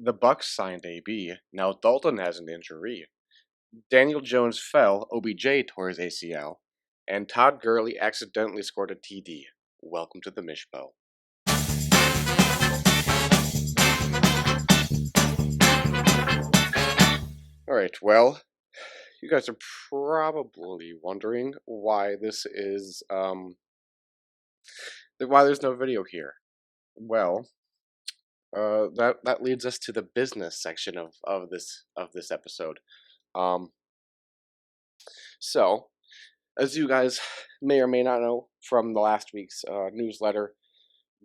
The Bucks signed AB. Now Dalton has an injury. Daniel Jones fell. OBJ tore his ACL. And Todd Gurley accidentally scored a TD. Welcome to the Mishpo. Alright, well, you guys are probably wondering why this is, why there's no video here. Well, that leads us to the business section of this episode. Um, so, as you guys may or may not know from the last week's newsletter,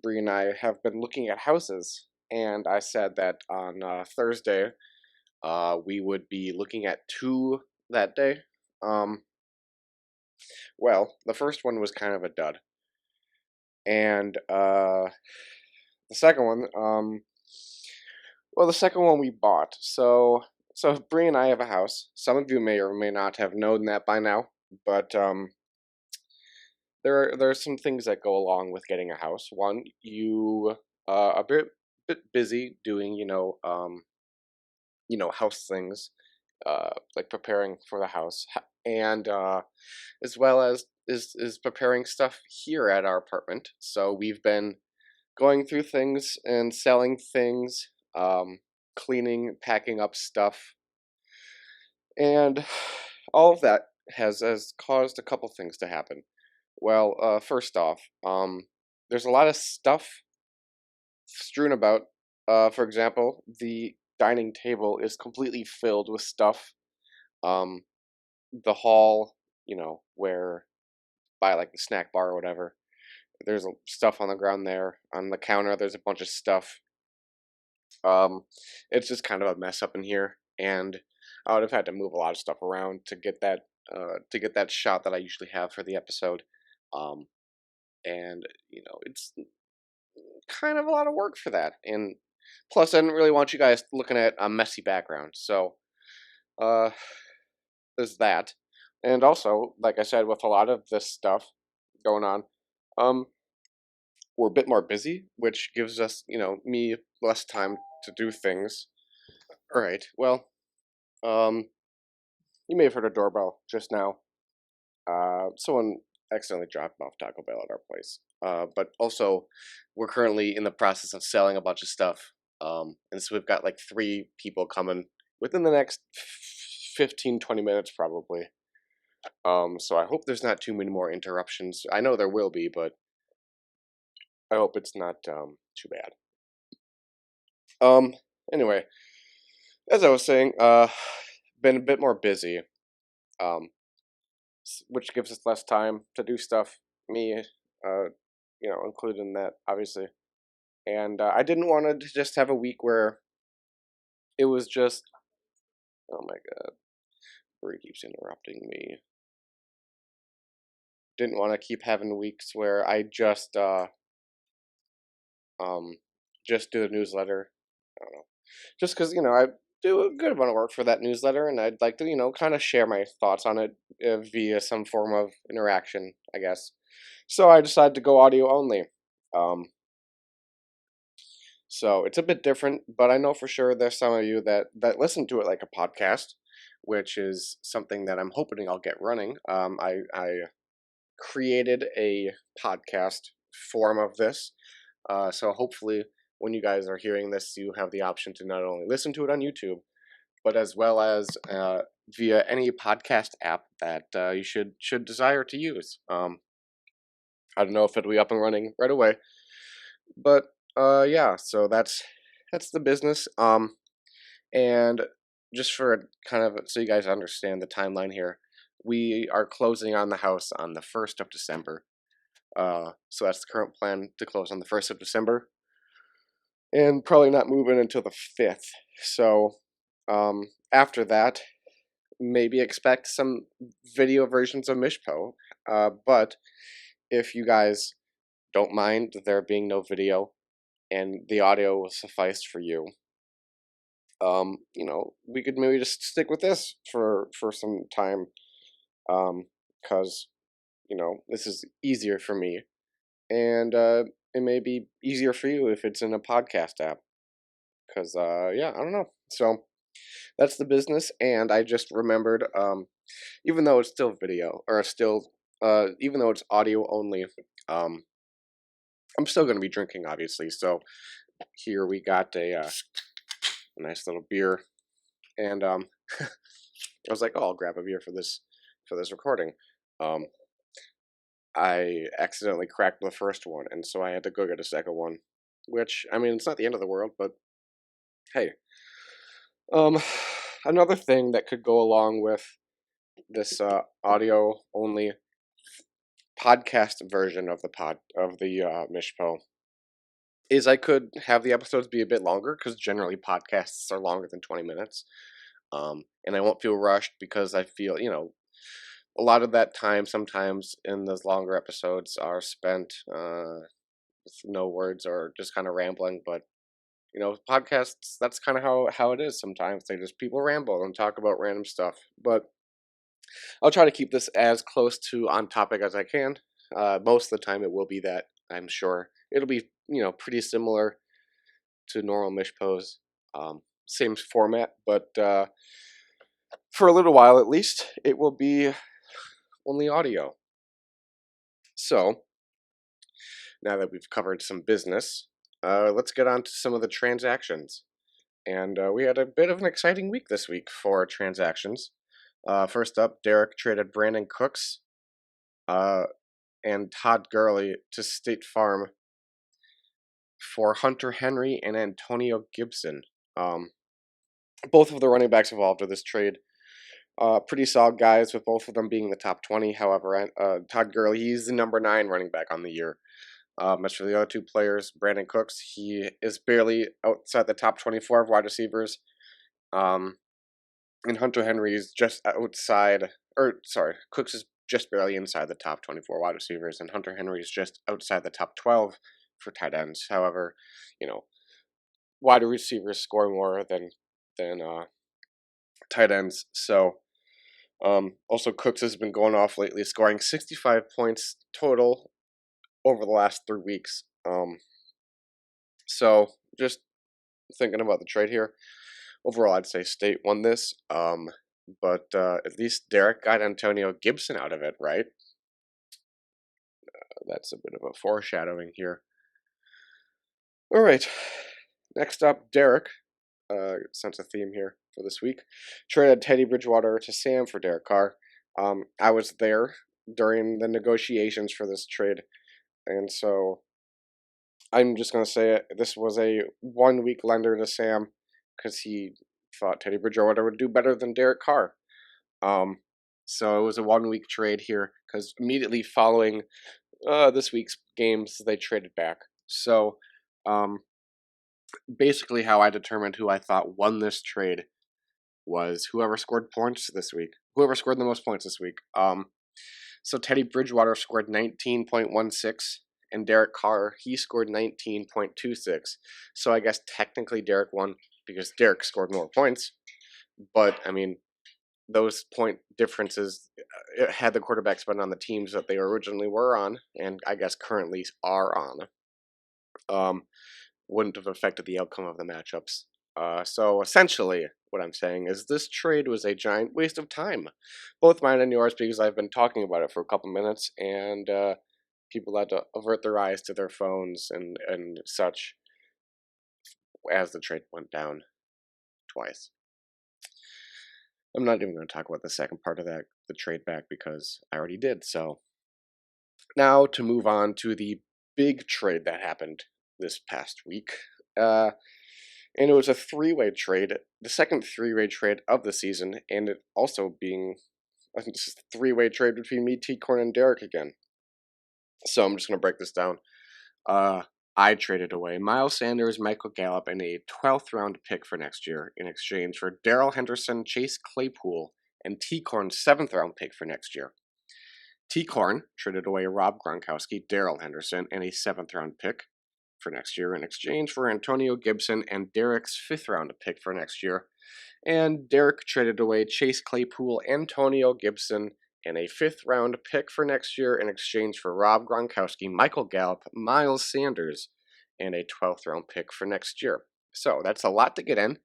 Bree and I have been looking at houses, and I said that on Thursday we would be looking at two that day. Well, the first one was kind of a dud, and the second one, the second one we bought. So Bree and I have a house. Some of you may or may not have known that by now, but there are some things that go along with getting a house. One, you a bit busy doing house things, like preparing for the house, and as well as is preparing stuff here at our apartment. So we've been going through things and selling things, cleaning, packing up stuff, and all of that has caused a couple things to happen. Well, first off, there's a lot of stuff strewn about. For example, the dining table is completely filled with stuff. Um, the hall, where by like the snack bar or whatever, there's stuff on the ground there. On the counter, there's a bunch of stuff. It's just kind of a mess up in here, and I would have had to move a lot of stuff around to get that shot that I usually have for the episode. Um, and it's kind of a lot of work for that. And plus, I didn't really want you guys looking at a messy background, so uh, there's that. And also, like I said, with a lot of this stuff going on, um, we're a bit more busy, which gives us, me less time to do things. All right. Well, you may have heard a doorbell just now. Someone accidentally dropped off Taco Bell at our place. But also, we're currently in the process of selling a bunch of stuff. And so we've got like 3 people coming within the next 15-20 minutes, probably. So I hope there's not too many more interruptions. I know there will be, but I hope it's not too bad. Anyway, as I was saying, been a bit more busy, which gives us less time to do stuff. Me, included in that, obviously. And I didn't want to just have a week where it was just, oh my god, Bree keeps interrupting me. Didn't want to keep having weeks where I just do the newsletter. I don't know, just because I do a good amount of work for that newsletter, and I'd like to kind of share my thoughts on it via some form of interaction, I guess. So I decided to go audio only. So it's a bit different, but I know for sure there's some of you that listen to it like a podcast, which is something that I'm hoping I'll get running. I created a podcast form of this, so hopefully when you guys are hearing this, you have the option to not only listen to it on YouTube, but as well as via any podcast app that you should desire to use. I don't know if it'll be up and running right away, but yeah. So that's the business. And just for kind of so you guys understand the timeline here, we are closing on the house on the 1st of December. So that's the current plan, to close on the 1st of December, and probably not moving until the 5th. So after that, maybe expect some video versions of Mishpo. But if you guys don't mind there being no video and the audio will suffice for you, we could maybe just stick with this for some time, because this is easier for me, and it may be easier for you if it's in a podcast app, Because, yeah, I don't know. So that's the business. And I just remembered, even though it's still video, or still, even though it's audio only, um, I'm still going to be drinking, obviously. So here we got a nice little beer. And I was like, oh, I'll grab a beer for this recording. Um, I accidentally cracked the first one, and so I had to go get a second one. Which, I mean, it's not the end of the world, but hey. Um, another thing that could go along with this audio only podcast version of the Mishpo is I could have the episodes be a bit longer because generally podcasts are longer than 20 minutes. And I won't feel rushed because I feel, a lot of that time sometimes in those longer episodes are spent with no words or just kind of rambling. But podcasts, that's kind of how it is sometimes. They just people ramble and talk about random stuff. But I'll try to keep this as close to on topic as I can. Most of the time, it will be that. I'm sure it'll be pretty similar to normal Mishpos. Same format, but for a little while at least, it will be only audio. So now that we've covered some business, let's get on to some of the transactions. And we had a bit of an exciting week this week for transactions. First up, Derek traded Brandon Cooks and Todd Gurley to State Farm for Hunter Henry and Antonio Gibson. Both of the running backs involved in this trade, pretty solid guys, with both of them being in the top 20. However, Todd Gurley, he's the number 9 running back on the year. As for the other two players, Brandon Cooks, he is barely outside the top 24 of wide receivers. And Hunter Henry is just outside, Cooks is just barely inside the top 24 wide receivers, and Hunter Henry is just outside the top 12 for tight ends. However, wide receivers score more than tight ends. So, also Cooks has been going off lately, scoring 65 points total over the last 3 weeks. So just thinking about the trade here. Overall, I'd say State won this. But at least Derek got Antonio Gibson out of it, right? That's a bit of a foreshadowing here. All right. Next up, Derek. Sense a theme here for this week. Traded Teddy Bridgewater to Sam for Derek Carr. I was there during the negotiations for this trade, and so I'm just going to say it. This was a 1-week lender to Sam because he thought Teddy Bridgewater would do better than Derek Carr. So it was a 1-week trade here because immediately following this week's games, they traded back. So basically how I determined who I thought won this trade was whoever scored points this week. Whoever scored the most points this week. So Teddy Bridgewater scored 19.16, and Derek Carr, he scored 19.26. So I guess technically Derek won because Derek scored more points. But, I mean, those point differences, had the quarterbacks been on the teams that they originally were on, and I guess currently are on, wouldn't have affected the outcome of the matchups. So essentially, what I'm saying is this trade was a giant waste of time, both mine and yours, because I've been talking about it for a couple minutes, and people had to avert their eyes to their phones and such as the trade went down twice. I'm not even going to talk about the second part of the trade back because I already did. So now to move on to the big trade that happened this past week. And it was a 3-way trade, the second 3-way trade of the season, and it also being a 3-way trade between me, T-Corn, and Derek again. So I'm just going to break this down. I traded away Miles Sanders, Michael Gallup, and a 12th round pick for next year in exchange for Darrell Henderson, Chase Claypool, and T-Corn's 7th round pick for next year. T-Corn traded away Rob Gronkowski, Darrell Henderson, and a 7th round pick for next year in exchange for Antonio Gibson and Derek's 5th round pick for next year. And Derek traded away Chase Claypool, Antonio Gibson, and a 5th round pick for next year in exchange for Rob Gronkowski, Michael Gallup, Miles Sanders, and a 12th round pick for next year. So that's a lot to get in.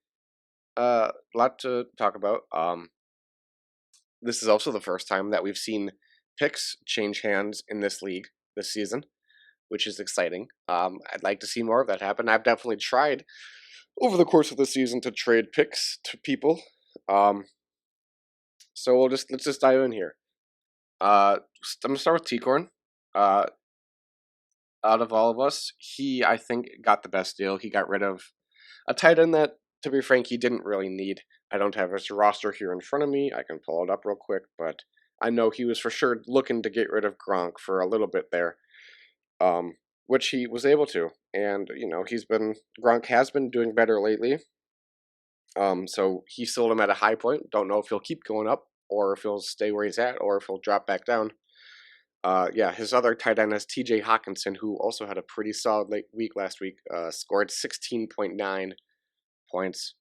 A lot to talk about. This is also the first time that we've seen picks change hands in this league this season, which is exciting. I'd like to see more of that happen. I've definitely tried over the course of the season to trade picks to people. Um, so let's just dive in here. I'm gonna start with T-Corn. Uh, out of all of us, he I think got the best deal. He got rid of a tight end that, to be frank, he didn't really need. I don't have his roster here in front of me. I can pull it up real quick, but I know he was for sure looking to get rid of Gronk for a little bit there, um, which he was able to. And Gronk has been doing better lately. So he sold him at a high point. Don't know if he'll keep going up or if he'll stay where he's at or if he'll drop back down. Yeah, his other tight end is T.J. Hawkinson, who also had a pretty solid late week last week. Scored 16.9 points.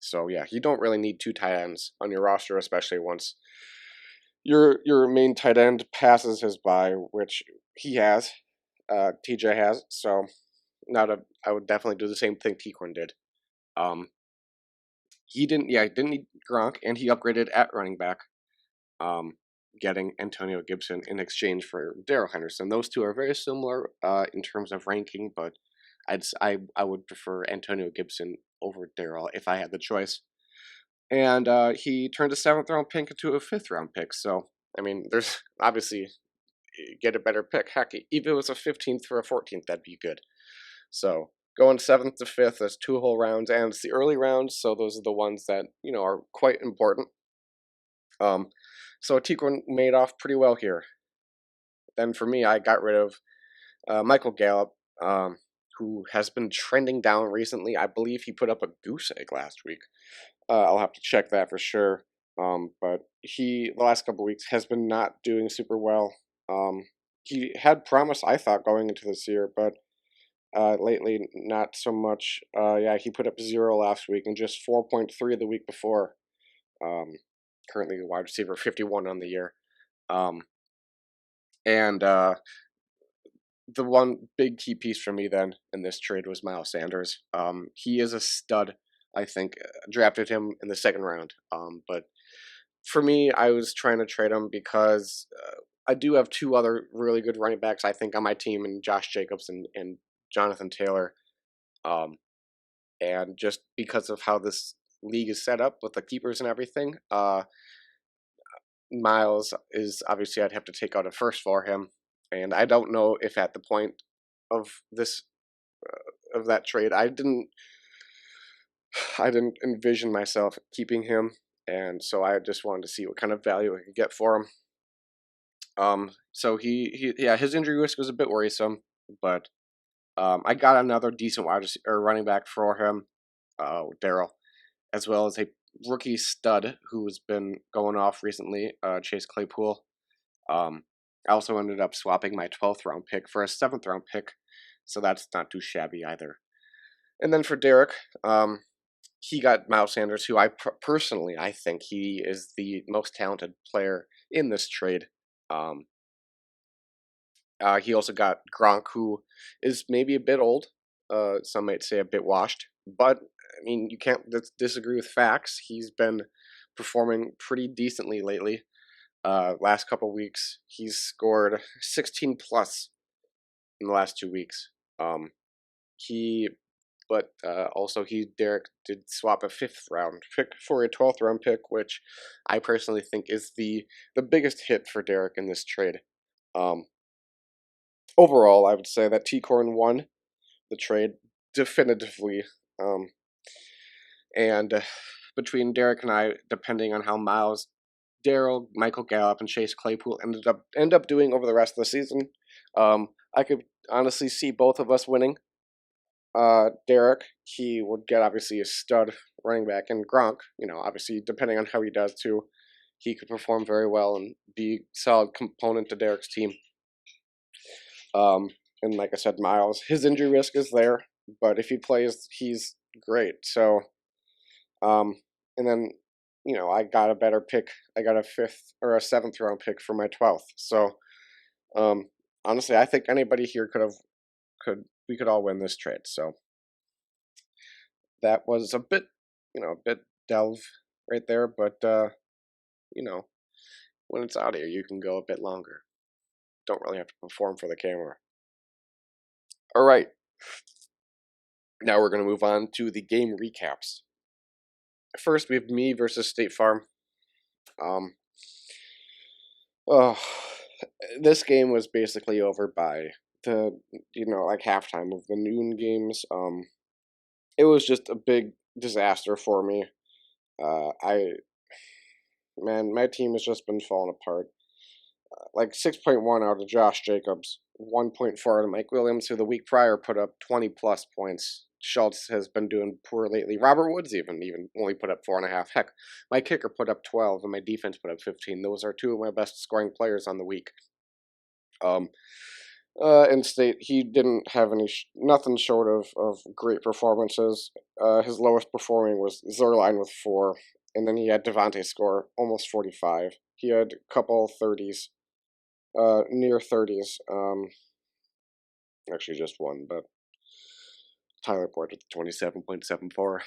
So yeah, you don't really need two tight ends on your roster, especially once your main tight end passes his bye, which he has. TJ has. So I would definitely do the same thing T-Corn did. He didn't need Gronk, and he upgraded at running back. Getting Antonio Gibson in exchange for Darrell Henderson. Those two are very similar in terms of ranking, but I would prefer Antonio Gibson over Darrell if I had the choice. And he turned a 7th-round pick into a 5th-round pick. So I mean, there's obviously get a better pick. Heck, even if it was a 15th or a 14th, that'd be good. So going 7th to 5th, that's 2 whole rounds, and it's the early rounds, so those are the ones that are quite important. So T-Corn made off pretty well here. Then for me, I got rid of Michael Gallup, who has been trending down recently. I believe he put up a goose egg last week. I'll have to check that for sure. But he, the last couple weeks, has been not doing super well. He had promise, I thought, going into this year, but lately, not so much. Yeah, he put up 0 last week and just 4.3 the week before. Currently the wide receiver 51 on the year. And the one big key piece for me then in this trade was Miles Sanders. He is a stud. I think drafted him in the 2nd round. But for me, I was trying to trade him because I do have 2 other really good running backs, I think, on my team, and Josh Jacobs and Jonathan Taylor. And just because of how this league is set up with the keepers and everything, Miles is obviously I'd have to take out a first for him, and I don't know if at the point of this of that trade I didn't envision myself keeping him, and so I just wanted to see what kind of value I could get for him. So his injury risk was a bit worrisome, but I got another decent wide receiver or running back for him, Darrell, as well as a rookie stud who's been going off recently, Chase Claypool. I also ended up swapping my 12th round pick for a 7th round pick, so that's not too shabby either. And then for Derek, he got Miles Sanders, who personally I think he is the most talented player in this trade. He also got Gronk, who is maybe a bit old. Some might say a bit washed, but I mean you can't disagree with facts. He's been performing pretty decently lately. Last couple weeks, he's scored 16 plus in the last 2 weeks. Derek did swap a 5th round pick for a 12th round pick, which I personally think is the biggest hit for Derek in this trade. Overall, I would say that T-Corn won the trade definitively. And between Derek and I, depending on how Darrell, Michael Gallup, and Chase Claypool end up doing over the rest of the season, I could honestly see both of us winning. Derek, he would get obviously a stud running back, and Gronk, obviously depending on how he does too, he could perform very well and be a solid component to Derek's team. And like I said, Miles, his injury risk is there, but if he plays, he's great. So, and then, I got a better pick. I got a 5th or a 7th round pick for my 12th. So, honestly, I think anybody here we could all win this trade. So, that was a bit, a bit delve right there, but you know, when it's out here, you can go a bit longer. Don't really have to perform for the camera. All right, now we're gonna move on to the game recaps. First, we have me versus State Farm. Um, oh, this game was basically over by the like halftime of the noon games. It was just a big disaster for me. I Man, my team has just been falling apart. Like 6.1 out of Josh Jacobs, 1.4 out of Mike Williams, who the week prior put up 20 plus points. Schultz has been doing poor lately. Robert Woods even only put up 4.5. Heck, my kicker put up 12 and my defense put up 15. Those are two of my best scoring players on the week. In state, he didn't have nothing short of great performances. His lowest performing was Zerline with 4, and then he had Devontae score almost 45. He had a couple 30s, near 30s. Actually, just one, but Tyler Boyd with 27.74.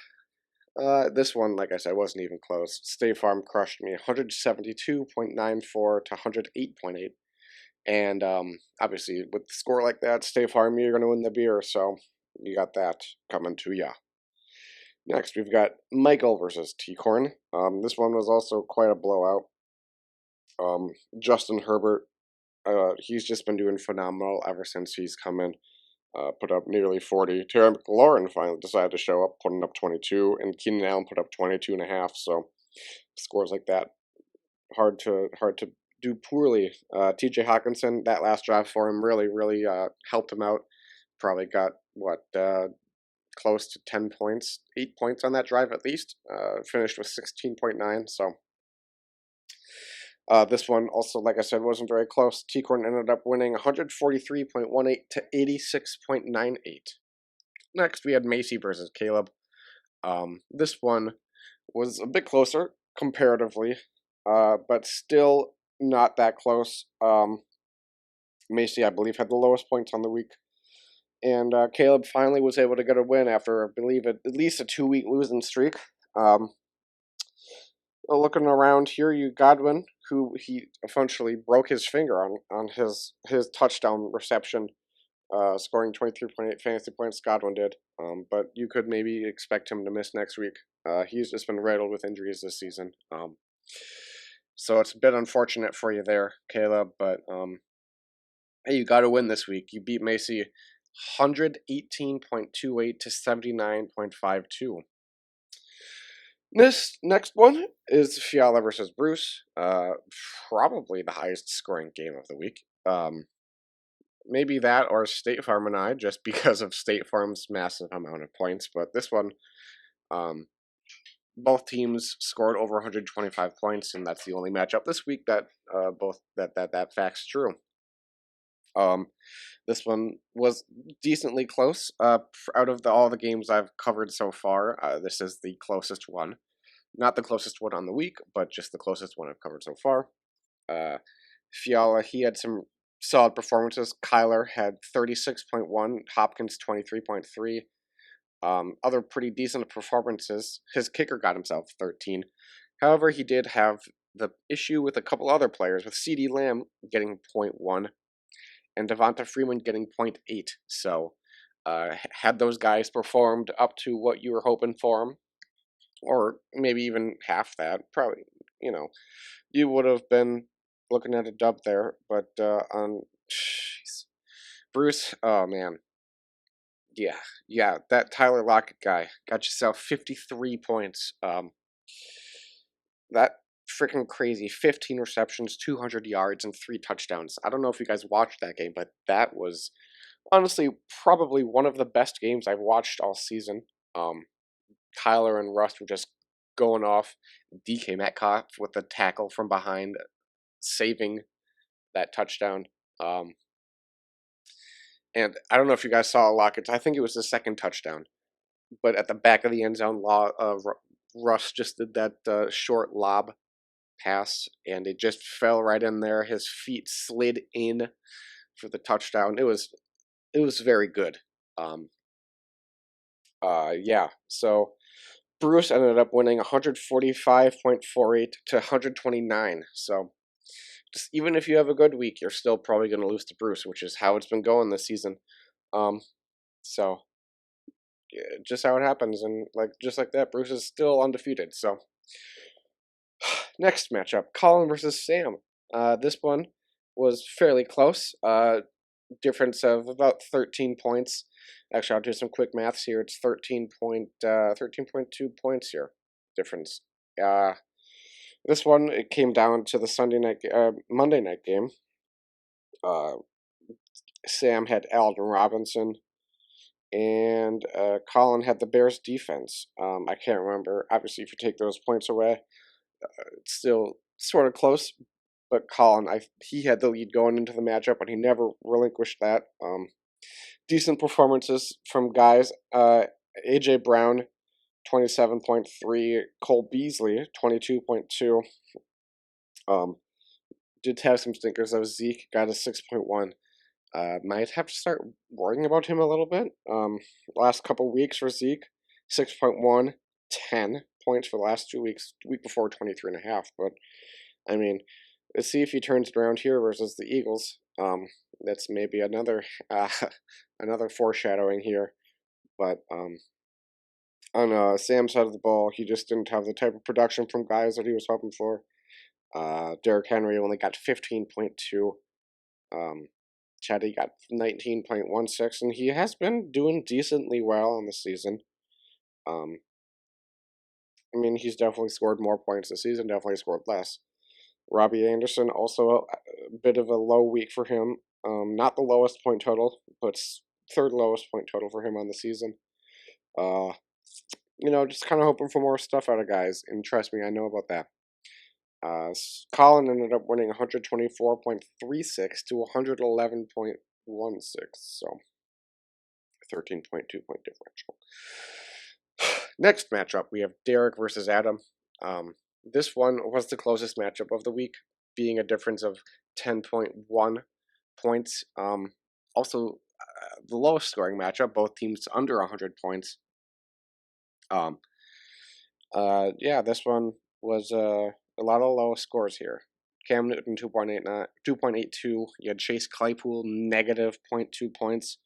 This one, like I said, wasn't even close. State Farm crushed me 172.94 to 108.8. And obviously, with the score like that, State Farm, you're going to win the beer, so you got that coming to ya. Next, we've got Michael versus T-Corn. This one was also quite a blowout. Justin Herbert, he's just been doing phenomenal ever since he's come in. Put up nearly 40. Terry McLaurin finally decided to show up, putting up 22, and Keenan Allen put up 22.5. So scores like that, hard to do poorly. T.J. Hawkinson, that last drive for him really helped him out. Probably got close to 10 points, 8 points on that drive at least. Finished with 16.9. So this one also, like I said, wasn't very close. T-Corn ended up winning 143.18 to 86.98. Next, we had Macy versus Caleb. This one was a bit closer comparatively, but still not that close. Macy, I believe, had the lowest points on the week. And Caleb finally was able to get a win after, I believe, at least a 2-week losing streak. Looking around here, you Godwin, who he eventually broke his finger on his touchdown reception, scoring 23.8 fantasy points. Godwin did, but you could maybe expect him to miss next week. He's just been riddled with injuries this season. So it's a bit unfortunate for you there, Caleb, but hey, you got to win this week. You beat Macy 118.28 to 79.52. This next one is Fiala versus Bruce. Probably the highest scoring game of the week. Maybe that or State Farm and I, just because of State Farm's massive amount of points. But this one, both teams scored over 125 points, and that's the only matchup this week that that fact's true. This one was decently close. Out of all the games I've covered so far, this is the closest one. Not the closest one on the week, but just the closest one I've covered so far. Fiala, he had some solid performances. Kyler had 36.1, Hopkins 23.3. Other pretty decent performances. His kicker got himself 13. However, he did have the issue with a couple other players, with CeeDee Lamb getting 0.1 and Devonta Freeman getting 0.8. So, had those guys performed up to what you were hoping for them, or maybe even half that, probably, you would have been looking at a dub there. But Bruce, oh man, yeah, that Tyler Lockett guy got yourself 53 points. That freaking crazy 15 receptions, 200 yards, and 3 touchdowns. I don't know if you guys watched that game, but that was honestly probably one of the best games I've watched all season. Kyler and Russ were just going off. DK Metcalf with the tackle from behind, saving that touchdown. And I don't know if you guys saw Lockett. I think it was the second touchdown, but at the back of the end zone, Russ just did that short lob pass, and it just fell right in there. His feet slid in for the touchdown. It was very good. Yeah, so Bruce ended up winning 145.48 to 129. So just even if you have a good week, you're still probably going to lose to Bruce, which is how it's been going this season. Um, so yeah, just how it happens, and like just like that, Bruce is still undefeated. So next matchup, Colin versus Sam. This one was fairly close. Difference of about 13 points. Actually, I'll do some quick maths here. It's 13.2 points here difference. Uh, this one it came down to the Monday night game. Uh, Sam had Alden Robinson, and Colin had the Bears defense. I can't remember. Obviously, if you take those points away, it's still sort of close. But Colin, he had the lead going into the matchup, and he never relinquished that. Decent performances from guys. AJ Brown, 27.3. Cole Beasley, 22.2. Um, did have some stinkers though. Zeke got a 6.1. Might have to start worrying about him a little bit. Last couple weeks for Zeke, 6.1, 10 points for the last 2 weeks. The week before, 23.5. But I mean, let's see if he turns it around here versus the Eagles. That's maybe another another foreshadowing here. But on Sam's side of the ball, he just didn't have the type of production from guys that he was hoping for. Derrick Henry only got 15.2. Chatty got 19.16, and he has been doing decently well in the season. I mean, he's definitely scored more points this season, definitely scored less. Robbie Anderson, also a bit of a low week for him. Not the lowest point total, but third lowest point total for him on the season. Just kind of hoping for more stuff out of guys, and trust me, I know about that. Colin ended up winning 124.36 to 111.16, so 13.2 point differential. Next matchup, we have Derek versus Adam. This one was the closest matchup of the week, being a difference of 10.1 points. Also, the lowest scoring matchup, both teams under 100 points. This one was a lot of low scores here. Cam Newton 2.82. You had Chase Claypool negative 0.2 points.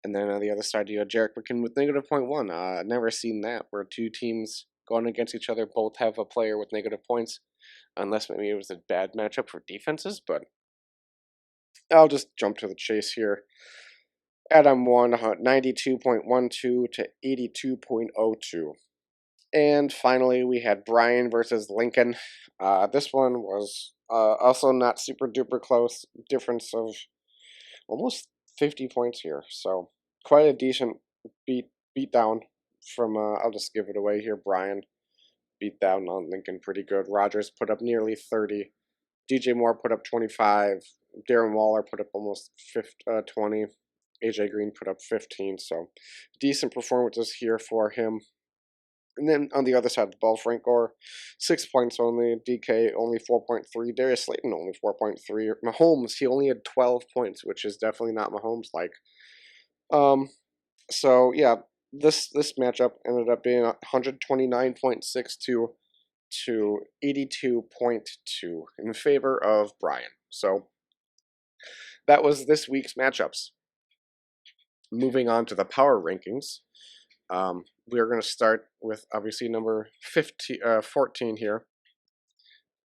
And then on the other side, you had Jerick McKinnon with negative 0.1. Never seen that, where two teams going against each other both have a player with negative points. Unless maybe it was a bad matchup for defenses, but I'll just jump to the chase here. Adam won 92.12 to 82.02. And finally, we had Brian versus Lincoln. This one was also not super duper close. Difference of almost 50 points here. So quite a decent beat down from, I'll just give it away here. Brian beat down on Lincoln pretty good. Rogers put up nearly 30. DJ Moore put up 25. Darren Waller put up almost 20. AJ Green put up 15. So decent performances here for him. And then on the other side of the ball, Frank Gore, 6 points only. DK only 4.3. Darius Slayton only 4.3. Mahomes, he only had 12 points, which is definitely not Mahomes like. So yeah, this matchup ended up being 129.62 to 82.2 in favor of Brian. So that was this week's matchups. Moving on to the power rankings. We're going to start with obviously number 14 here.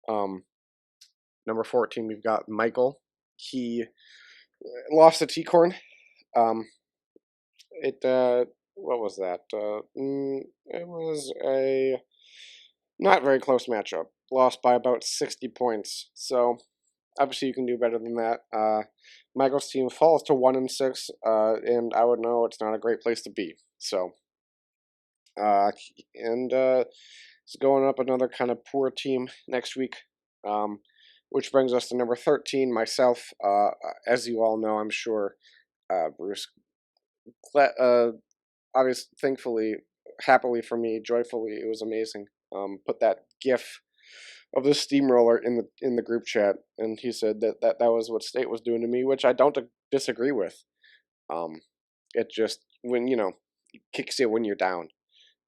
Number 14, we've got Michael. He lost to T-Corn. What was that? It was a not very close matchup. Lost by about 60 points. So obviously you can do better than that. Michael's team falls to 1-6, and I would know it's not a great place to be. So, it's going up another kind of poor team next week. Which brings us to number 13, myself. As you all know, I'm sure, Bruce. Obviously, thankfully, happily for me, joyfully, it was amazing. Put that GIF of the steamroller in the group chat, and he said that was what State was doing to me, which I don't disagree with. It just when kicks you when you're down.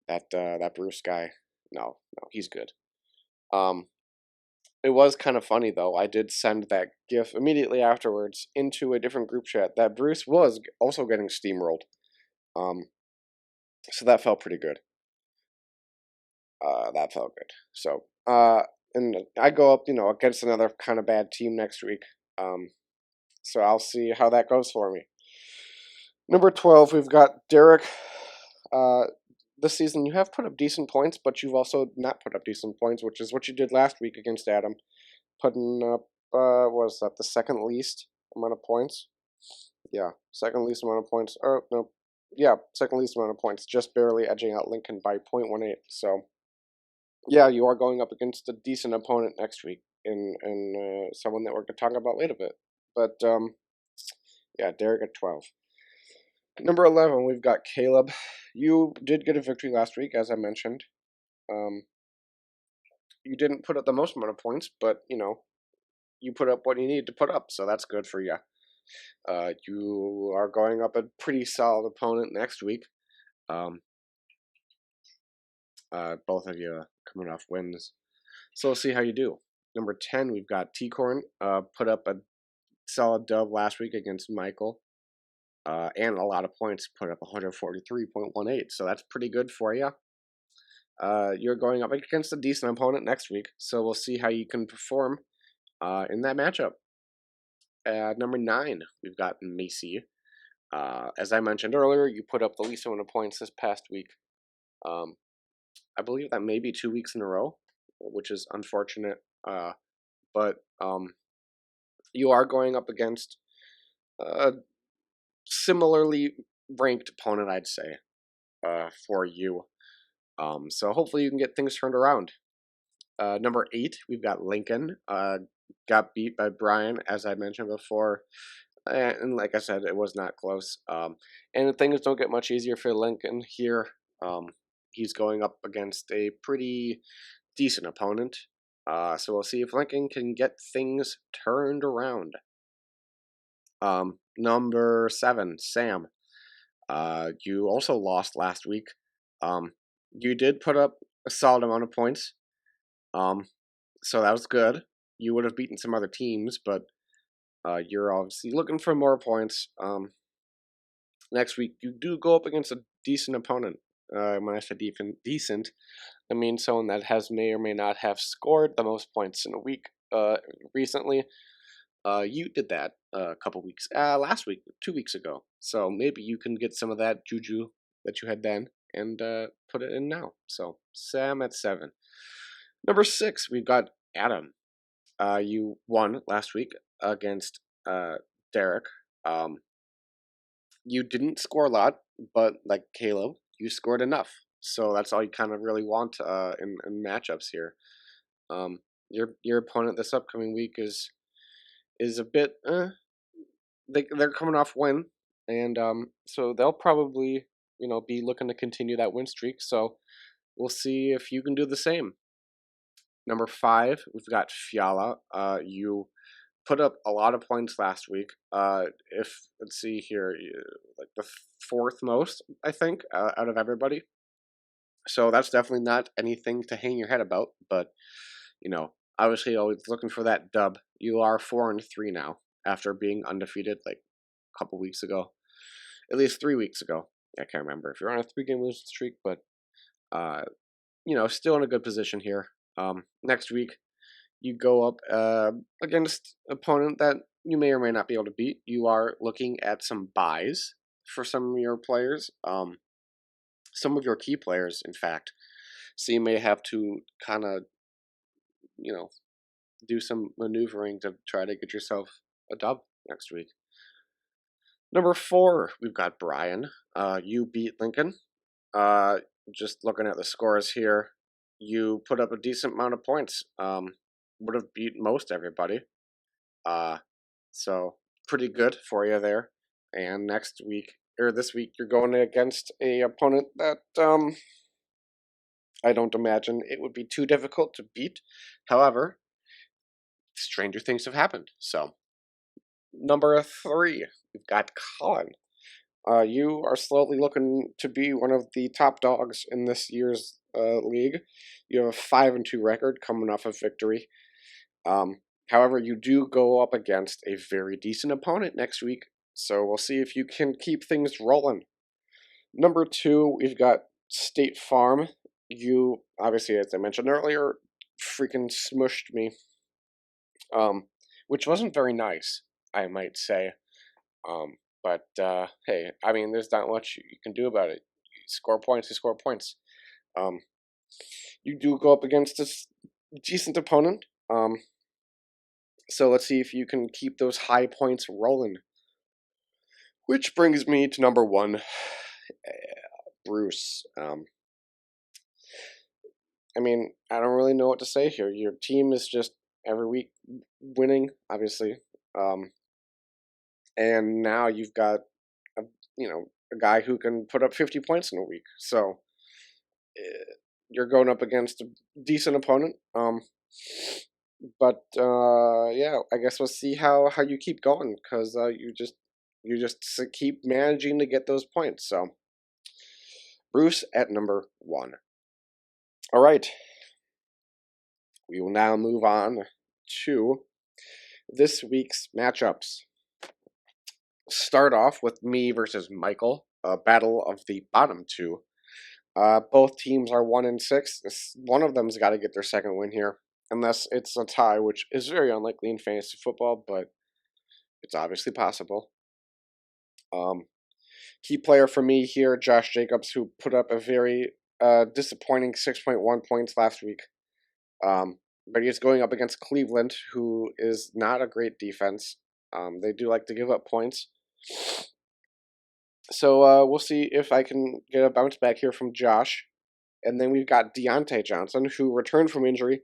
That Bruce guy. No, he's good. Um, it was kind of funny though. I did send that GIF immediately afterwards into a different group chat that Bruce was also getting steamrolled. Um, so that felt pretty good. That felt good. So, and I go up, against another kind of bad team next week. So I'll see how that goes for me. Number 12, we've got Derek. Uh, this season you have put up decent points, but you've also not put up decent points, which is what you did last week against Adam, putting up what was that, the second least amount of points? Yeah, second least amount of points. Oh no, yeah, second least amount of points, just barely edging out Lincoln by 0.18. So yeah, you are going up against a decent opponent next week, and someone that we're going to talk about later bit. But yeah, Derek at 12. Number 11, we've got Caleb. You did get a victory last week, as I mentioned. You didn't put up the most amount of points, but, you put up what you needed to put up, so that's good for you. You are going up a pretty solid opponent next week. Both of you coming off wins. So we'll see how you do. Number 10, we've got T-Corn. Put up a solid dub last week against Michael. And a lot of points, put up 143.18, so that's pretty good for you. You're going up against a decent opponent next week, so we'll see how you can perform in that matchup. Number 9, we've got Macy. As I mentioned earlier, you put up the least amount of points this past week. I believe that may be 2 weeks in a row, which is unfortunate. But you are going up against a similarly ranked opponent, I'd say, for you. So hopefully you can get things turned around. Number 8, we've got Lincoln. Got beat by Brian, as I mentioned before. And like I said, it was not close. And things don't get much easier for Lincoln here. He's going up against a pretty decent opponent. So we'll see if Lincoln can get things turned around. Number 7, Sam. You also lost last week. You did put up a solid amount of points. So that was good. You would have beaten some other teams, but you're obviously looking for more points. Next week, you do go up against a decent opponent. When I say decent, I mean someone that may or may not have scored the most points in a week recently. You did that a couple weeks, last week, 2 weeks ago. So maybe you can get some of that juju that you had then and put it in now. So Sam at 7. Number 6, we've got Adam. You won last week against Derek. You didn't score a lot, but like Caleb, you scored enough. So that's all you kind of really want in matchups here. Your opponent this upcoming week is a bit they're coming off win, and so they'll probably be looking to continue that win streak. So we'll see if you can do the same. Number 5, we've got Fiala. You put up a lot of points last week. Let's see here, like the 4th most, I think, out of everybody. So that's definitely not anything to hang your head about. But obviously, always looking for that dub. You are 4-3 now after being undefeated like a couple weeks ago, at least 3 weeks ago. I can't remember if you're on a 3-game losing streak, but still in a good position here. Next week, you go up against an opponent that you may or may not be able to beat. You are looking at some buys for some of your players, some of your key players, in fact. So you may have to kind of, do some maneuvering to try to get yourself a dub next week. Number 4, we've got Brian. You beat Lincoln. Just looking at the scores here, you put up a decent amount of points. Would have beat most everybody. So pretty good for you there. And this week, you're going against a opponent that I don't imagine it would be too difficult to beat. However, stranger things have happened. So number 3, we've got Colin. You are slowly looking to be one of the top dogs in this year's league. You have a 5-2 record coming off a victory. Um, However, you do go up against a very decent opponent next week, so we'll see if you can keep things rolling. Number two, we've got State Farm. You, obviously, as I mentioned earlier, freaking smushed me, um, which wasn't very nice, I might say. But hey, I mean, there's not much you can do about it. You score points, you score points. Um, you do go up against this decent opponent. So let's see if you can keep those high points rolling. Which brings me to number one, Bruce. I mean, I don't really know what to say here. Your team is just every week winning, obviously, and now you've got a a guy who can put up 50 points in a week. So you're going up against a decent opponent. But yeah, I guess we'll see how you keep going because you just keep managing to get those points. So Bruce at number one. All right, we will now move on to this week's matchups. Start off with me versus Michael, a battle of the bottom two. Both teams are 1-6. One of them's got to get their second win here, unless it's a tie, which is very unlikely in fantasy football, but it's obviously possible. Key player for me here, Josh Jacobs, who put up a very disappointing 6.1 points last week. But he's going up against Cleveland, who is not a great defense. They do like to give up points. So we'll see if I can get a bounce back here from Josh. And then we've got Deontay Johnson, who returned from injury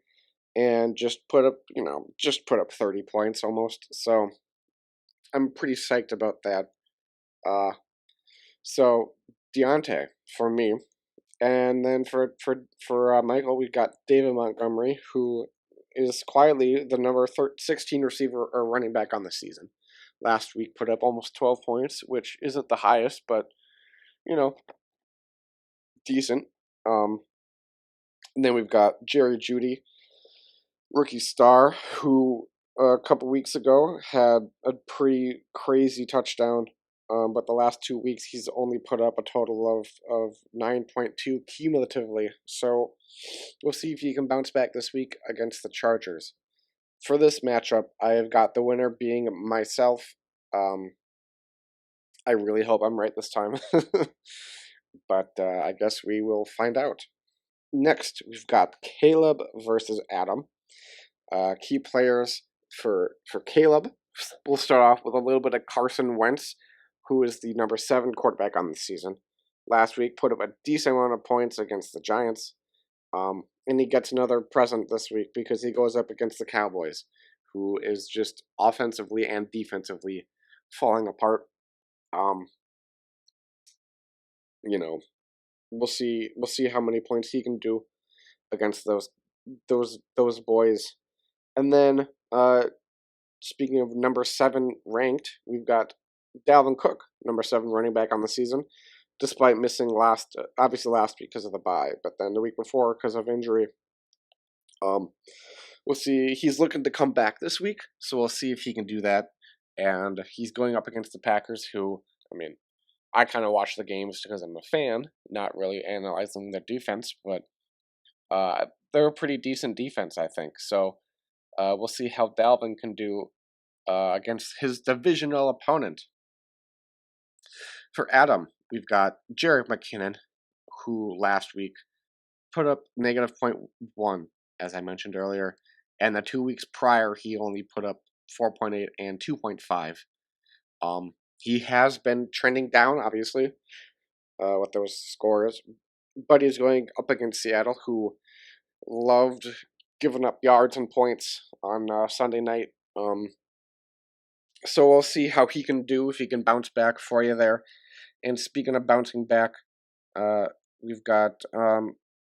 and just put up 30 points almost. So I'm pretty psyched about that. So Deontay for me, and then for Michael, we've got David Montgomery, who is quietly the number 16 receiver or running back on the season. Last week put up almost 12 points, which isn't the highest, but decent. And then we've got Jerry Jeudy, rookie star, who a couple weeks ago had a pretty crazy touchdown. But the last 2 weeks, he's only put up a total of 9.2 cumulatively. So we'll see if he can bounce back this week against the Chargers. For this matchup, I have got the winner being myself. I really hope I'm right this time. But I guess we will find out. Next, we've got Caleb versus Adam. Key players for Caleb. We'll start off with a little bit of Carson Wentz, who is the number 7 quarterback on the season. Last week put up a decent amount of points against the Giants. And he gets another present this week because he goes up against the Cowboys, who is just offensively and defensively falling apart. We'll see how many points he can do against those boys. And then speaking of number 7 ranked, we've got Dalvin Cook, number 7 running back on the season, despite missing obviously last week because of the bye, but then the week before because of injury. We'll see. He's looking to come back this week, so we'll see if he can do that. And he's going up against the Packers, who, I mean, I kind of watch the games because I'm a fan, not really analyzing their defense, but they're a pretty decent defense, I think. So we'll see how Dalvin can do against his divisional opponent. For Adam, we've got Jerick McKinnon, who last week put up -0.1, as I mentioned earlier, and the 2 weeks prior he only put up 4.8 and 2.5. He has been trending down, obviously, with those scores, but he's going up against Seattle, who loved giving up yards and points on Sunday night. So we'll see how he can do, if he can bounce back for you there. And speaking of bouncing back, we've got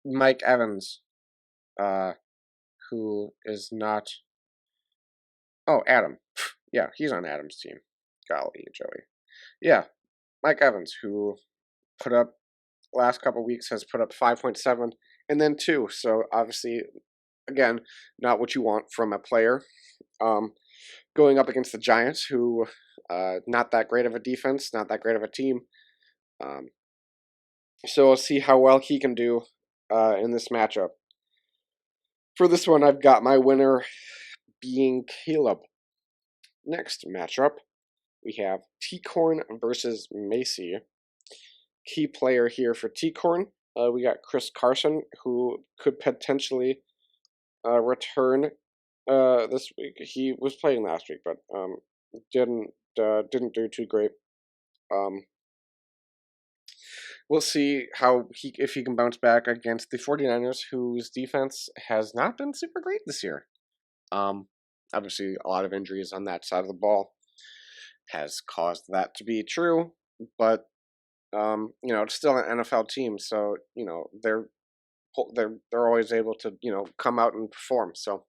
Mike Evans, who is not. Oh, Adam. Yeah, he's on Adam's team. Golly, Joey. Yeah. Mike Evans, who put up last couple weeks has put up 5.7 and then 2. So obviously, again, not what you want from a player. Um, Going up against the Giants, who not that great of a defense, not that great of a team. Um, so we'll see how well he can do in this matchup. For this one, I've got my winner being Caleb. Next matchup, we have T-Corn versus Macy. Key player here for T-Corn, we got Chris Carson, who could potentially return this week. He was playing last week, but didn't do too great. Um, we'll see how if he can bounce back against the 49ers, whose defense has not been super great this year. Obviously, a lot of injuries on that side of the ball has caused that to be true, but it's still an NFL team, so they're always able to come out and perform. So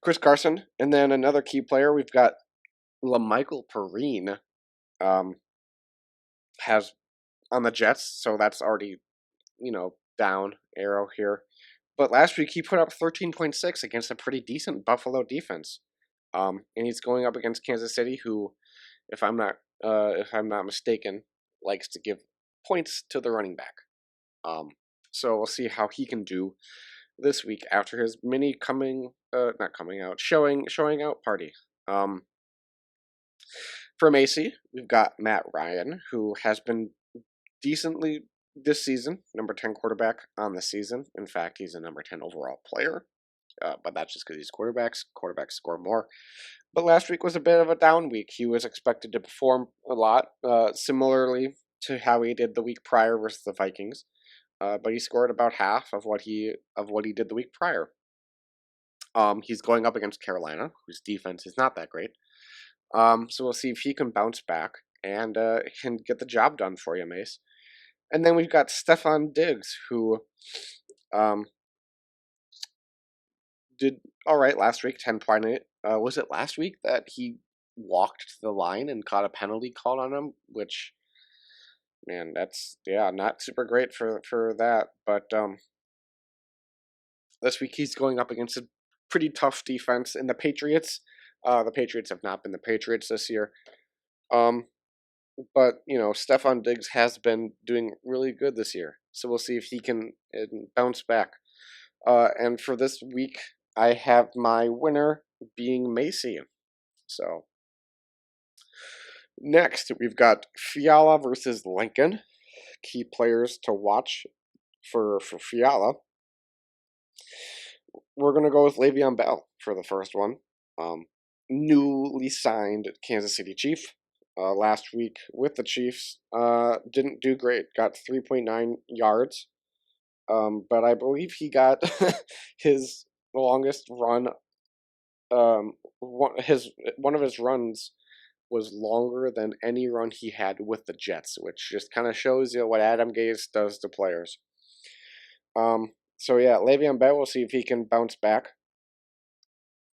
Chris Carson, and then another key player we've got LaMichael Perrine, has on the Jets, so that's already down arrow here. But last week he put up 13.6 against a pretty decent Buffalo defense, and he's going up against Kansas City, who, if I'm not mistaken, likes to give points to the running back. So we'll see how he can do this week after his mini showing out party. For Macy, we've got Matt Ryan, who has been decently this season, number 10 quarterback on the season. In fact, he's a number 10 overall player, but that's just because he's quarterbacks. Quarterbacks score more. But last week was a bit of a down week. He was expected to perform a lot, similarly to how he did the week prior versus the Vikings. But he scored about half of what he did the week prior. He's going up against Carolina, whose defense is not that great. So we'll see if he can bounce back and can get the job done for you, Mace. And then we've got Stefon Diggs, who did all right last week, 10.8. Was it last week that he walked to the line and caught a penalty called on him? Which, man, that's not super great for that. But this week he's going up against a pretty tough defense in the Patriots. The Patriots have not been the Patriots this year. But Stefon Diggs has been doing really good this year, so we'll see if he can bounce back. And for this week, I have my winner being Macy. So next, we've got Fiala versus Lincoln. Key players to watch for Fiala. We're gonna go with Le'Veon Bell for the first one. Newly signed Kansas City Chief. Last week with the Chiefs, didn't do great. Got 3.9 yards, but I believe he got his longest run. One of his runs was longer than any run he had with the Jets, which just kind of shows you what Adam Gase does to players. So yeah, Le'Veon Bell, we'll see if he can bounce back.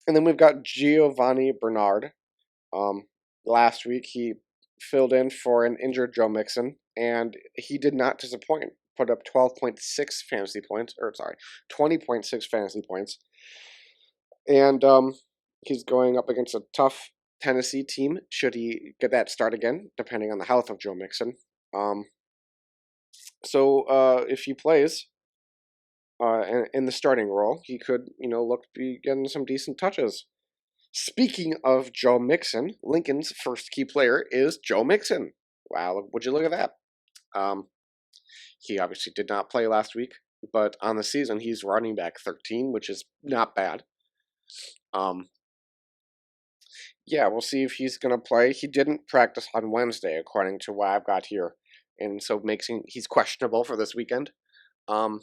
And then we've got Giovanni Bernard. Last week he filled in for an injured Joe Mixon, and he did not disappoint. Put up 20.6 fantasy points. And he's going up against a tough Tennessee team, should he get that start again, depending on the health of Joe Mixon. So if he plays in the starting role, he could, look to be getting some decent touches. Speaking of Joe Mixon, Lincoln's first key player is Joe Mixon. Wow, would you look at that? He obviously did not play last week, but on the season he's running back 13, which is not bad. Yeah, we'll see if he's gonna play. He didn't practice on Wednesday, according to what I've got here, and so he's questionable for this weekend. So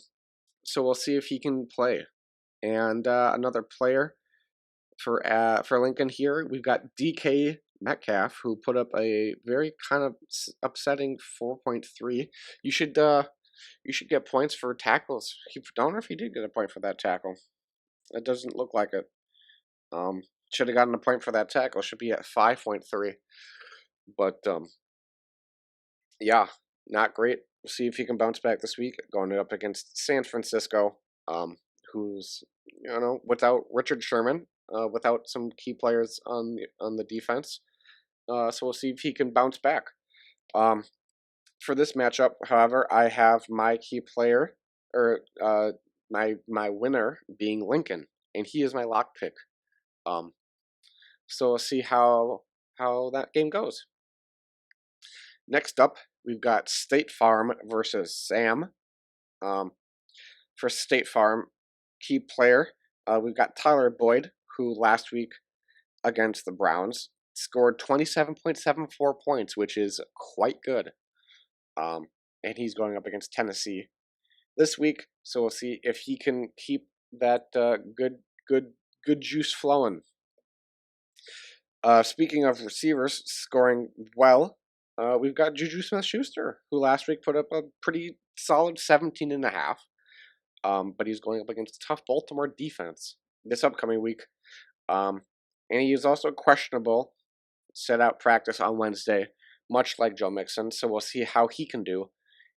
we'll see if he can play. And another player for Lincoln here, we've got DK Metcalf, who put up a very kind of upsetting 4.3. You should get points for tackles. I don't know if he did get a point for that tackle. It doesn't look like it. Should have gotten a point for that tackle. Should be at 5.3. But Yeah, not great. We'll see if he can bounce back this week, going up against San Francisco, um, who's without Richard Sherman, without some key players on the defense. So we'll see if he can bounce back. Um, for this matchup, however, I have my key player or my winner being Lincoln, and he is my lock pick. Um, so we'll see how that game goes. Next up, we've got State Farm versus Sam. Um, for State Farm, key player, we've got Tyler Boyd, who last week against the Browns scored 27.74 points, which is quite good. Um, and he's going up against Tennessee this week, so we'll see if he can keep that good good juice flowing. Speaking of receivers scoring well, we've got Juju Smith-Schuster, who last week put up a pretty solid 17 and a half. But he's going up against a tough Baltimore defense this upcoming week. And he is also questionable, set out practice on Wednesday, much like Joe Mixon. So we'll see how he can do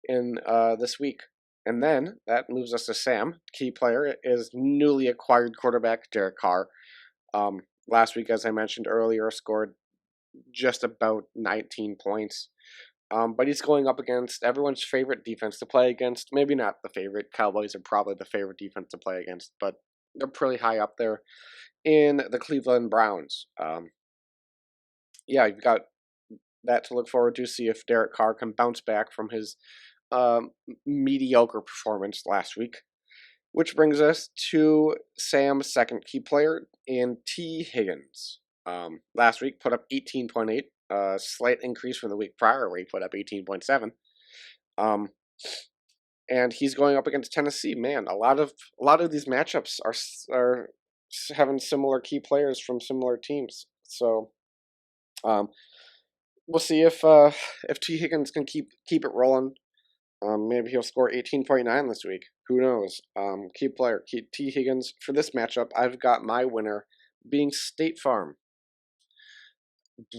in this week. And then that moves us to Sam. Key player is newly acquired quarterback Derek Carr. Last week, as I mentioned earlier, scored just about 19 points. But he's going up against everyone's favorite defense to play against. Maybe not the favorite. Cowboys are probably the favorite defense to play against, but they're pretty high up there in the Cleveland Browns. Yeah, you've got that to look forward to. See if Derek Carr can bounce back from his mediocre performance last week. Which brings us to Sam's second key player in T. Higgins. Last week put up 18.8, a slight increase from the week prior where he put up 18.7. And he's going up against Tennessee. Man, a lot of these matchups are having similar key players from similar teams. So we'll see if T. Higgins can keep it rolling. Maybe he'll score 18.9 this week. Who knows? Key player, T. Higgins. For this matchup, I've got my winner being State Farm.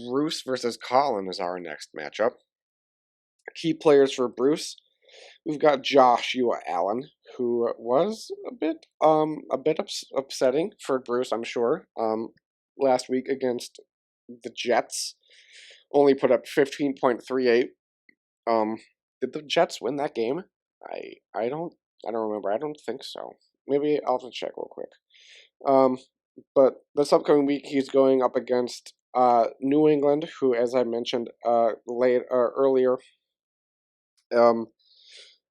Bruce versus Colin is our next matchup. Key players for Bruce, we've got Joshua Allen, who was a bit upsetting for Bruce, I'm sure. Last week against the Jets, only put up 15.38. Did the Jets win that game? I don't remember. I don't think so. Maybe I'll have to check real quick. But this upcoming week he's going up against New England, who, as I mentioned earlier,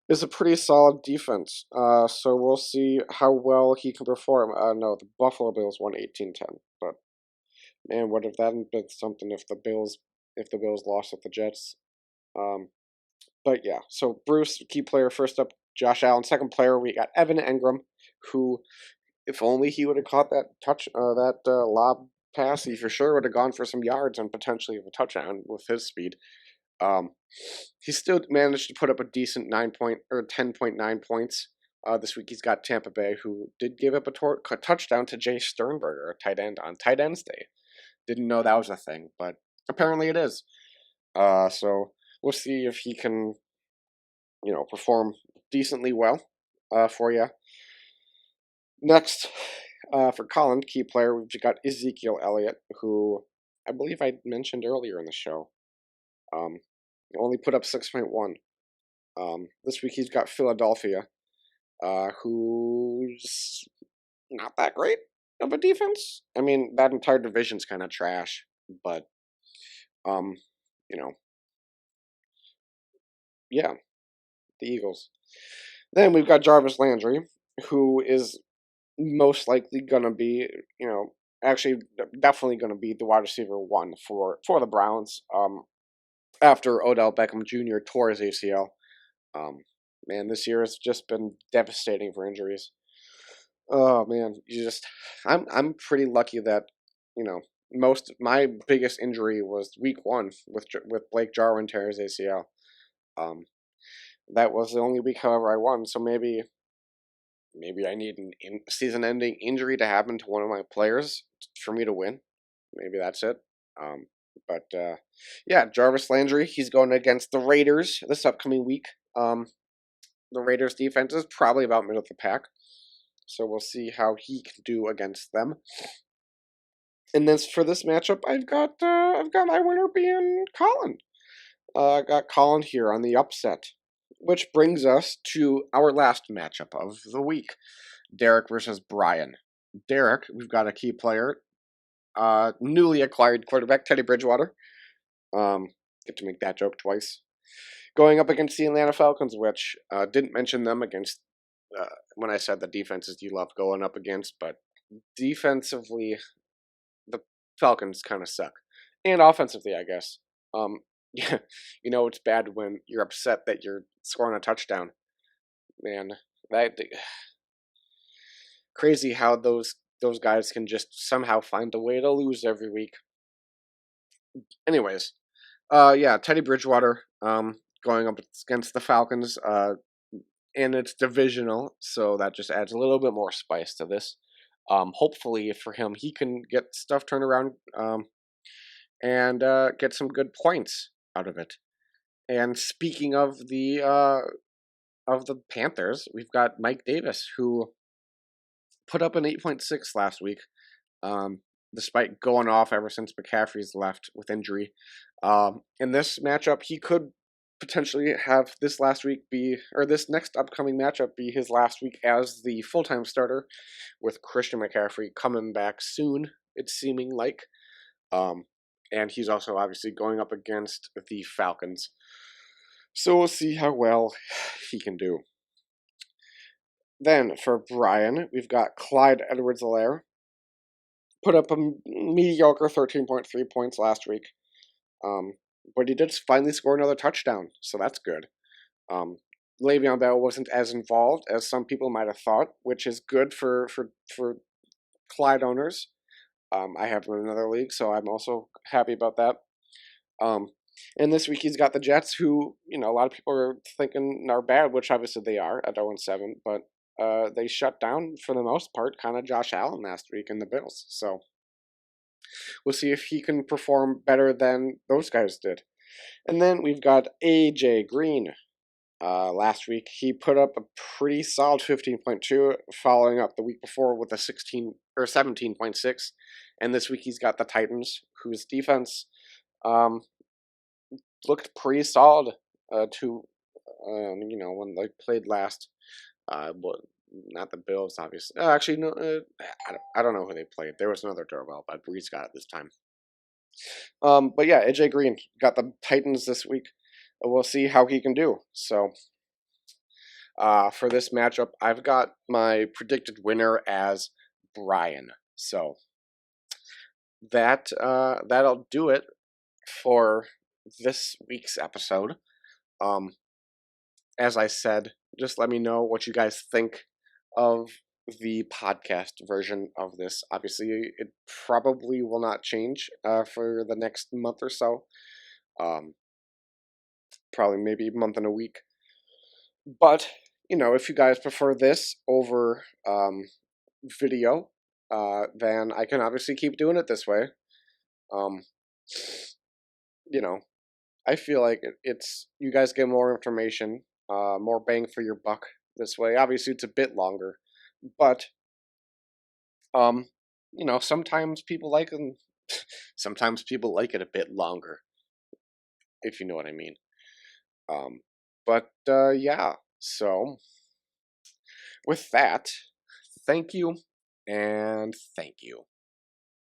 is a pretty solid defense. So we'll see how well he can perform. No, the Buffalo Bills won 18-10, but man, what if that had been something if the Bills lost at the Jets? But yeah, so Bruce, key player, first up, Josh Allen. Second player, we got Evan Engram, who, if only he would have caught that lob pass, he for sure would have gone for some yards and potentially a touchdown with his speed. He still managed to put up a decent 10.9 points. This week he's got Tampa Bay, who did give up a touchdown to Jay Sternberger, a tight end, on tight ends day. Didn't know that was a thing, but apparently it is. So we'll see if he can, perform decently well for you. Next, for Colin, key player, we've got Ezekiel Elliott, who I believe I mentioned earlier in the show. Only put up 6.1. This week he's got Philadelphia, who's not that great of a defense. I mean, that entire division's kind of trash, but you know, yeah, the Eagles. Then we've got Jarvis Landry, who is most likely gonna be, actually definitely gonna be the wide receiver one for the Browns. After Odell Beckham Jr. tore his ACL. Man, this year has just been devastating for injuries. Oh man, I'm pretty lucky that my biggest injury was week one with Blake Jarwin tearing his ACL. That was the only week, however, I won. So maybe I need an season-ending injury to happen to one of my players for me to win. Maybe that's it. But yeah, Jarvis Landry, he's going against the Raiders this upcoming week. The Raiders defense is probably about middle of the pack, so we'll see how he can do against them. And then for this matchup, I've got my winner being Colin. I got Colin here on the upset, which brings us to our last matchup of the week: Derek versus Brian. Derek, we've got a key player, newly acquired quarterback Teddy Bridgewater. Get to make that joke twice. Going up against the Atlanta Falcons, which didn't mention them against when I said the defenses you love going up against, but defensively, the Falcons kind of suck, and offensively, I guess. Yeah, it's bad when you're upset that you're scoring a touchdown. Man, that crazy how those guys can just somehow find a way to lose every week. Anyways, yeah, Teddy Bridgewater, going up against the Falcons, and it's divisional, so that just adds a little bit more spice to this. Hopefully for him, he can get stuff turned around, and get some good points out of it. And speaking of the Panthers, we've got Mike Davis, who put up an 8.6 last week, um, despite going off ever since McCaffrey's left with injury. In this matchup, he could potentially have this this next upcoming matchup be his last week as the full-time starter, with Christian McCaffrey coming back soon, it's seeming like. And he's also obviously going up against the Falcons. So we'll see how well he can do. Then for Brian, we've got Clyde Edwards-Helaire. Put up a mediocre 13.3 points last week. But he did finally score another touchdown, so that's good. Le'Veon Bell wasn't as involved as some people might have thought, which is good for Clyde owners. I have him in another league, so I'm also happy about that. And this week he's got the Jets, who, a lot of people are thinking are bad, which obviously they are at 0-7, but they shut down, for the most part, kind of Josh Allen last week in the Bills. So we'll see if he can perform better than those guys did. And then we've got AJ Green. Last week he put up a pretty solid 15.2, following up the week before with a 17.6. And this week he's got the Titans, whose defense looked pretty solid when they played last. But not the Bills, obviously. Actually, no. I don't know who they played. There was another doorbell, but Breeze got it this time. But yeah, AJ Green got the Titans this week. We'll see how he can do. So, for this matchup, I've got my predicted winner as Brian. So that'll do it for this week's episode. As I said, just let me know what you guys think of the podcast version of this. Obviously, it probably will not change for the next month or so. Probably maybe a month and a week. But, if you guys prefer this over video, then I can obviously keep doing it this way. I feel like it's you guys get more information, more bang for your buck this way. Obviously, it's a bit longer, but sometimes people like them. Sometimes people like it a bit longer, if you know what I mean. But yeah. So with that, thank you and thank you.